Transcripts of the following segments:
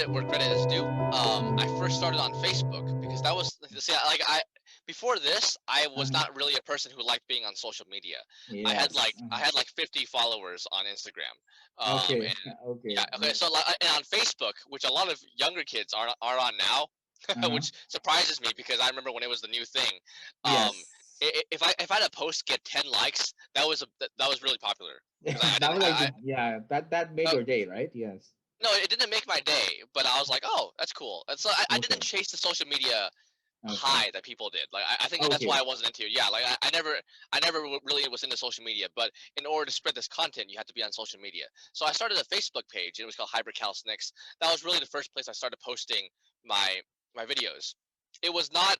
where credit is due. I first started on Facebook because that was see, like before this, I was Uh-huh. not really a person who liked being on social media. Yes. I had like 50 followers on Instagram. Okay. And Okay. yeah, okay. So and on Facebook, which a lot of younger kids are on now, Uh-huh. which surprises me because I remember when it was the new thing. Um, Yes. if I had a post get 10 likes, that was really popular because I That didn't was like yeah, that made I your day, right? Yes. no, it didn't make my day, but I was like, oh, that's cool. And so I didn't Okay. chase the social media Okay. high that people did. Like I think that's why Okay. I wasn't into it. Yeah, like I never really was into social media. But in order to spread this content, you have to be on social media. So I started a Facebook page, and it was called Hybrid Calisthenics. That was really the first place I started posting my videos. It was not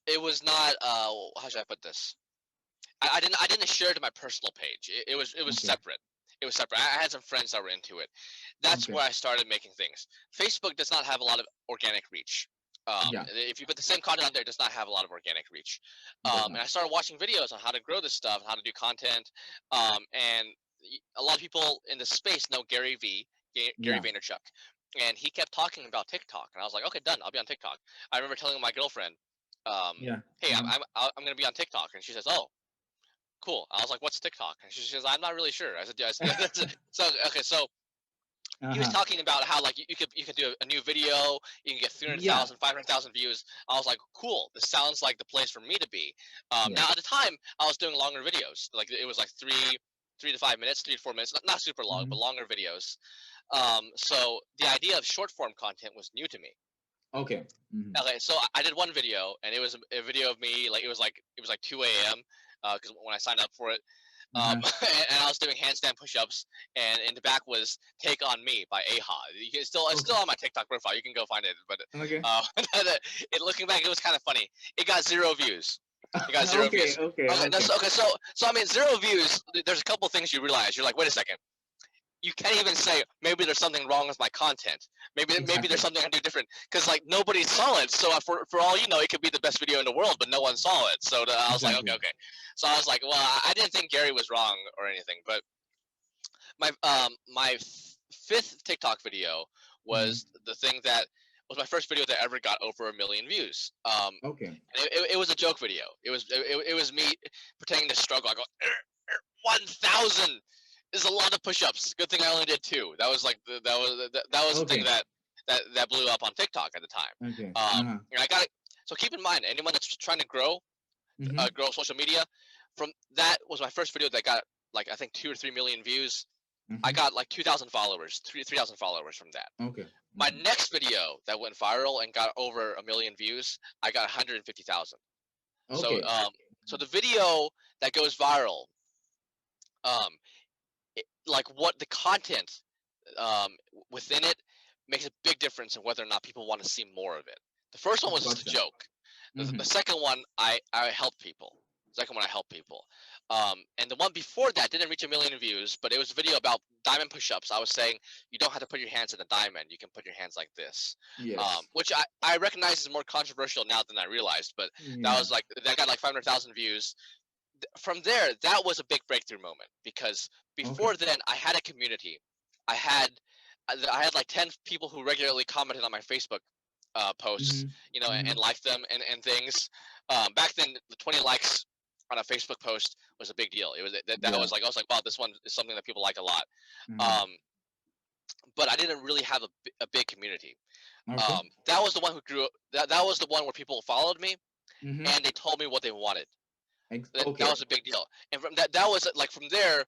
how should I put this? I didn't share it to my personal page. It was Okay. separate. It was separate. I had some friends that were into it. That's Okay. where I started making things. Facebook does not have a lot of organic reach. Yeah. If you put the same content on there, it does not have a lot of organic reach. It does And not. I started watching videos on how to grow this stuff, how to do content. And a lot of people in the space know Gary Yeah. Vaynerchuk, and he kept talking about TikTok, and I was like, okay, done. I'll be on TikTok. I remember telling my girlfriend, Yeah. hey, I'm gonna be on TikTok, and she says, oh, cool. I was like, what's TikTok? And she says, I'm not really sure. I said, yeah. So okay, so he was Uh-huh. talking about how like you could do a new video, you can get Yeah. 300,000, 500,000 views. I was like, cool. This sounds like the place for me to be. Now at Yes. the time, I was doing longer videos. Like it was like 3 to 5 minutes, 3 to 4 minutes, not super long, Hmm. but longer videos. So the idea of short form content was new to me. Okay. Hmm. Okay, so I did one video, and it was a video of me. Like it was like 2 a.m. Because when I signed up for it, Uh-huh. and I was doing handstand push-ups, and in the back was "Take on Me" by Aha. It's still Okay. on my TikTok profile. You can go find it. But Okay. uh, looking back, it was kind of funny. It got 0 views. It got zero Okay. views. Okay. Okay, Okay. so I mean 0 views. There's a couple things you realize. You're like, wait a second. You can't even say maybe there's something wrong with my content. Maybe there's Exactly. something I do different because like nobody saw it. So for all you know, it could be the best video in the world, but no one saw it. So I was like, okay, Exactly. okay. So I was like, well, I didn't think Gary was wrong or anything, but my fifth TikTok video Hmm. was the thing that was my first video that ever got over 1 million views. Okay. And it was a joke video. It was me pretending to struggle. I go 1,000 is a lot of push-ups. Good thing I only did two. That was like that was the thing Okay. that blew up on TikTok at the time. Okay. Uh-huh. And I got it. So keep in mind, anyone that's trying to Hmm. grow social media, from that was my first video that got like I think 2 or 3 million views. I Hmm. got like 2,000 followers, 3,000 followers from that. Okay. My Hmm. next video that went viral and got over 1 million views, I got 150,000. So Okay. so the video that goes viral, um, like what the content um, within it makes a big difference in whether or not people want to see more of it. The first one was just a Gotcha. joke. The Hmm. second one, I helped people. The second one, I helped people. And the one before that didn't reach 1 million views, but it was a video about diamond push-ups. I was saying you don't have to put your hands in the diamond. You can put your hands like this, Yes. which I recognize is more controversial now than I realized. But Yeah. that got like 500,000 views. From there, that was a big breakthrough moment because Okay. before then, I had a community. I had I had like 10 people who regularly commented on my Facebook posts, Hmm. you know, Hmm. and liked them and things. Back then, the 20 likes on a Facebook post was a big deal. It was that Yeah. was like I was like, wow, this one is something that people like a lot. Hmm. Um, but I didn't really have a big community. Okay. That was the one who grew. That was the one where people followed me Hmm. and they told me what they wanted. That Okay. was a big deal. And from that was like from there,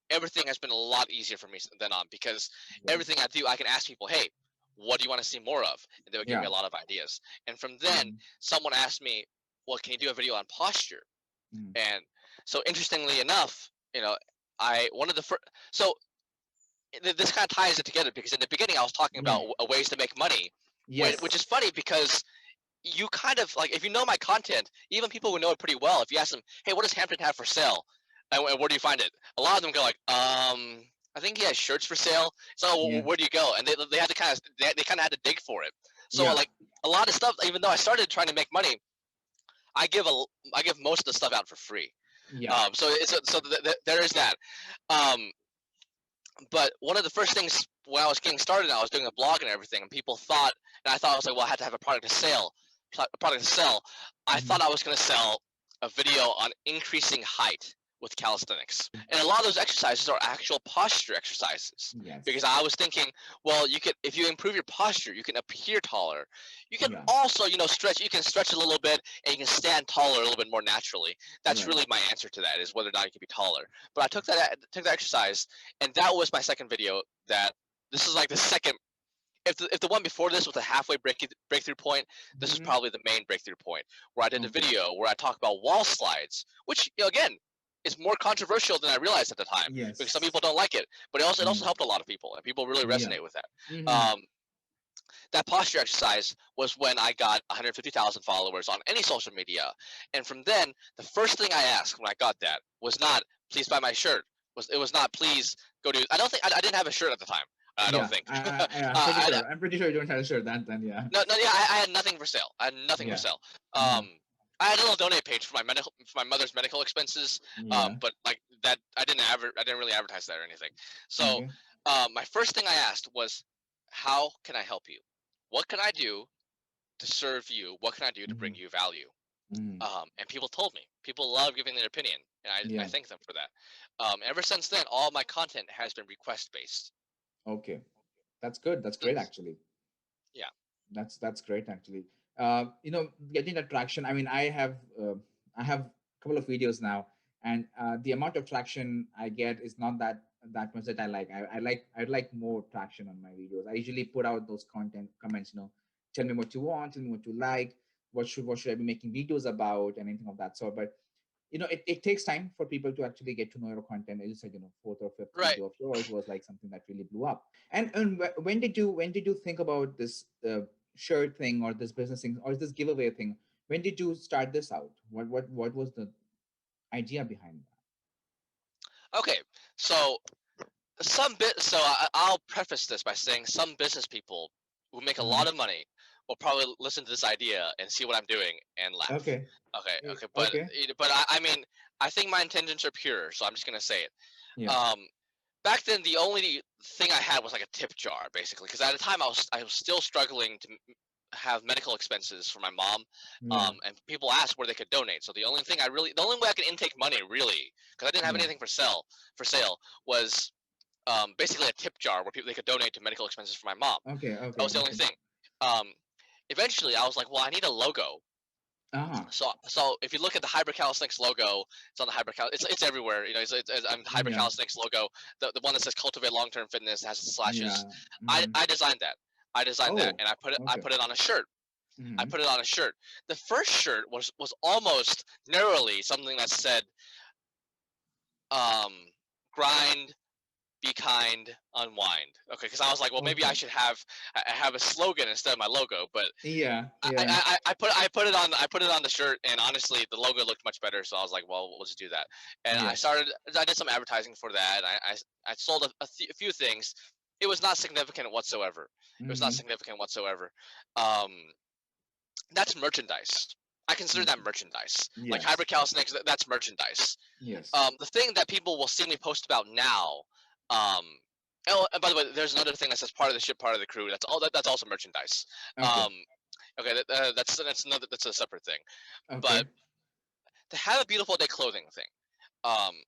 everything has been a lot easier for me than on because everything Yes. I do, I can ask people, hey, what do you want to see more of? And they would give me Yeah. a lot of ideas. And from then, Hmm. someone asked me, well, can you do a video on posture? Hmm. And so interestingly enough, you know, I one of the first so this kind of ties it together because in the beginning I was talking Yeah. about ways to make money, which is Yes. funny because you kind of like if you know my content, even people who know it pretty well, if you ask them, hey, what does Hampton have for sale, and where do you find it? A lot of them go like, I think he has shirts for sale. So Yeah. where do you go? And they had to they kind of had to dig for it. So Yeah. like a lot of stuff, even though I started trying to make money, I give I give most of the stuff out for free. Yeah. So there is that. Um, But one of the first things when I was getting started, I was doing a blog and everything, and people thought, and I thought I was like, well, I had to have a product to sell, a product to sell. I Mm-hmm. thought I was going to sell a video on increasing height with calisthenics, and a lot of those exercises are actual posture exercises. Because Yes. I was thinking, well, you could, if you improve your posture, you can appear taller. You can Yeah. also, stretch. You can stretch a little bit, and you can stand taller a little bit more naturally. That's Right. really my answer to that, is whether or not you can be taller. But I took that exercise, and that was my second video. That this is like the second. If the one before this was a halfway breakthrough point, this is Mm-hmm. probably the main breakthrough point, where I did a Okay. video where I talk about wall slides, which, again, is more controversial than I realized at the time, because some people Yes. don't like it, but it also Mm. helped a lot of people, and people really Yeah. resonate with that. Mm-hmm. Um, that posture exercise was when I got 150,000 followers on any social media, and from then, the first thing I asked when I got that was not, please buy my shirt. It was not, please go to. I don't think I didn't have a shirt at the time. I don't Yeah. think. I'm pretty sure. I'm pretty sure you don't have a shirt then. Yeah. No, no, yeah, I had nothing for sale. I had nothing for Yeah. sale. Uh-huh. I had a little donate page for my mother's medical expenses. Yeah. But like that, I didn't really advertise that or anything. So, Okay. my first thing I asked was, how can I help you? What can I do to serve you? What can I do to bring Mm-hmm. you value? Mm-hmm. And people told me. People love giving their opinion, and I Yeah. thank them for that. Ever since then, all my content has been request based. Okay. That's good. That's great, actually. Yeah. That's great, actually. Getting that traction. I mean, I have a couple of videos now, and the amount of traction I get is not that much that I like. I'd like more traction on my videos. I usually put out those content comments. Tell me what you want, tell me what you like, what should I be making videos about, and anything of that sort. But it takes time for people to actually get to know your content. As you said, fourth or fifth Right. video of yours was like something that really blew up. And when did you think about this shirt thing, or this business thing, or this giveaway thing? When did you start this out? What was the idea behind Okay. So I'll preface this by saying some business people who make a that? lot of money will probably listen to this idea and see what I'm doing and laugh. Okay. Okay, okay, but Okay. I mean, I think my intentions are pure, so I'm just gonna say it. Yeah. Um, Back then, the only thing I had was like a tip jar, basically, because at the time I was still struggling to have medical expenses for my mom, Yeah. and people asked where they could donate. So the only way I could intake money, really, because I didn't have Yeah. anything for sale, was basically a tip jar where people they could donate to medical expenses for my mom. Okay. That Okay. was the only Okay. thing. Um, Eventually, I was like, well, I need a logo. Ah. So if you look at the Hybrid Calisthenics logo, it's on the it's everywhere. Hybrid Yeah. Calisthenics logo, the one that says "Cultivate Long-Term Fitness" has the slashes. Yeah. I Hmm. I designed that. I designed that, Oh. and I Okay. put it on a shirt. I Hmm. put it on a shirt. The first shirt was almost narrowly something that said, um, "Grind, be kind, unwind." Okay, because I was like, well, maybe I Okay. should have a slogan instead of my logo. But Yeah. I, Yeah. I, I put it on the shirt, and honestly, the logo looked much better. So I was like, well, let's do that. And Yes. I did some advertising for that. I sold a few things. It was not significant whatsoever. It was not Hmm. significant whatsoever. Um, that's merchandise. I consider that Okay. merchandise. Like Hybrid Yes. Calisthenics, that's merchandise. Yes. The thing that people will see me post about now, um, oh, and by the way, there's another thing that says part of the ship, part of the crew. That's also merchandise. Okay. Um, okay, that's a separate thing. But Okay. to have a beautiful day clothing thing, um,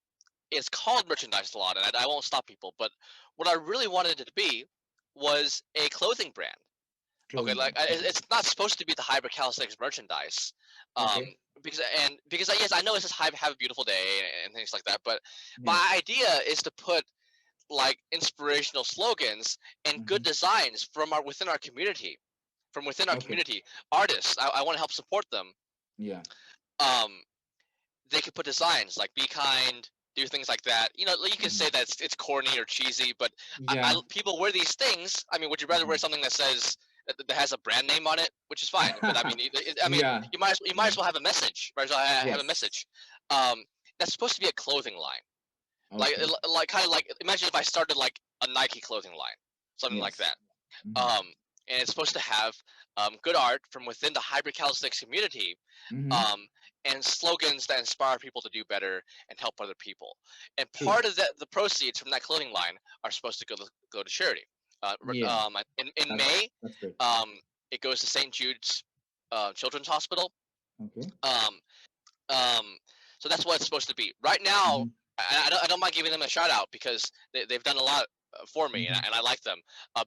it's called merchandise a lot, and I won't stop people. But what I really wanted it to be was a clothing brand. Okay, Clothing like brand. Okay. it's not supposed to be the Hybrid Calisthenics merchandise, um, Okay. because yes, I know it says have a beautiful day and things like that, but my Yes. idea is to put like inspirational slogans and good Hmm. designs from within our Okay. community, artists. I want to help support them. Yeah. Um, they could put designs like "Be kind," do things like that. You can Hmm. say that it's corny or cheesy, but Yeah. people wear these things. I mean, would you rather wear Hmm. something that says that has a brand name on it, which is fine. But I mean, Yeah. you might Yeah. as well have a message. Might as well have a Yes. message. Um, that's supposed to be a clothing line, Okay. like kind of like imagine if I started like a Nike clothing line, something like Yes. that. Hmm. Um, and it's supposed to have good art from within the hybrid calisthenics community, Mm-hmm. um, and slogans that inspire people to do better and help other people. And True. part of the proceeds from that clothing line are supposed to go to charity. Yeah. In That's May, that's great. um, it goes to St. Jude's Children's Hospital. Okay. Um, um, so that's what it's supposed to be. Right now, Mm-hmm. I don't mind giving them a shout out because they've done a lot for me, Mm-hmm. and I like them.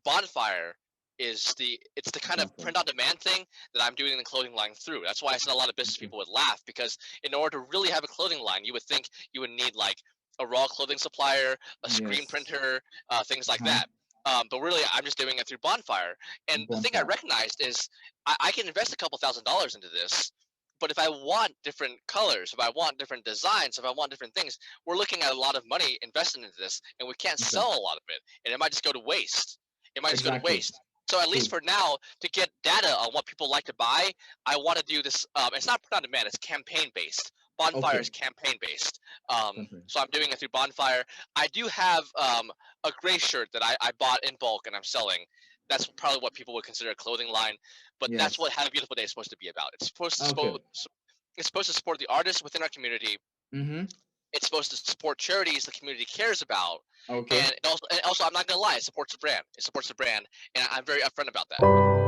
Bonfire is it's the kind of Bonfire. print on demand thing that I'm doing the clothing line through. That's why I said a lot of business Okay. people would laugh, because in order to really have a clothing line, you would think you would need like a raw clothing supplier, a screen Yes. printer, things like Uh-huh. that. But really, I'm just doing it through Bonfire. And the thing I Bonfire. recognized is I can invest a couple $1,000s into this, but if I want different colors, if I want different designs, if I want different things, we're looking at a lot of money invested into this, and we can't Okay. sell a lot of it, and it might just go to waste. It might just go to Exactly. waste. So at least True. for now, to get data on what people like to buy, I want to do this. It's not print on demand; it's campaign based. Bonfire is Okay. campaign based. Bonfire. So I'm doing it through Bonfire. I do have a gray shirt that I bought in bulk and I'm selling. That's probably what people would consider a clothing line, but that's Yes. what Have a Beautiful Day is supposed to be about. Okay. It's supposed to support the artists within our community. Mm-hmm. It's supposed to support charities the community cares about, Okay. and also I'm not gonna lie, it supports the brand. It supports the brand, and I'm very upfront about that.